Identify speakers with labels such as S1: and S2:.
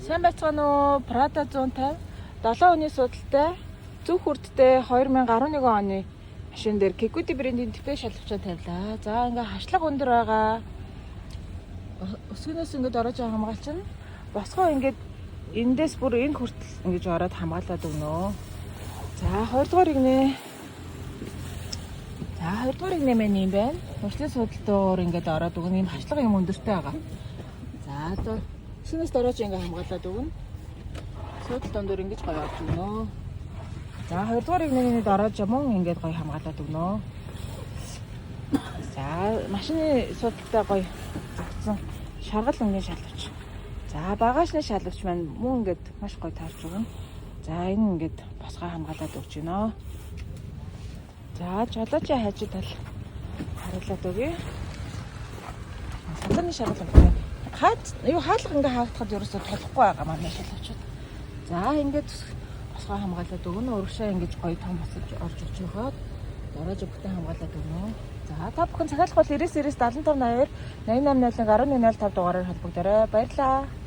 S1: Сайн байцгаана уу? Prada 150 7 өний судалтай зөв хүрдтэй 2011 оны машин дээр Kikuti брендийн типэ шалгавчаа тавилаа. За ингээ хашлага өндөр байгаа. Өсгөнөөс ингээд орож байгаа хамгаалч нь босгоо ингээд эндээс бүр энэ хүртэл ингэж ороод хамгаалаад өгнө. За 2 дугаар игнэ. За 2 дугаар игнэ мэн юм байна. Урчлын судалтаар ингээд ороод өгнө. Ийм хашлага юм өндөртэй байгаа. За одоо шинээс дөрөж ингээ хамгаалаад өгнө. Судал дондор ингэж гоё орж өгнө. За 2 дугаар игнэний дөрөж мөн ингээд гоё хамгаалаад өгнө. За машины судалтай гоё зогцсон шаргал өнгийн шалгавч. За багажны шалгавч маань мөн ингээд маш гоё таарч өгнө. За энэ ингээд босгоо хамгаалаад өгч гинэ. За жолоочийн хажуу тал харуулад өгье. Сатаны шаргал өнгийн хаалга ингээ хаагдахад ерөөсөө толохгүй байгаа маань шалгавчуд. За ингээд босгоо хамгаалаад өгнө. Өргөшөө ингэж гоё том босож орж өгч өгөөд дөрөж бүхэн хамгаалаад өгнө. За та бүхэн захиалах бол 99 95 80 88 0 11 05 дугаараар холбогдорой. Баярлалаа.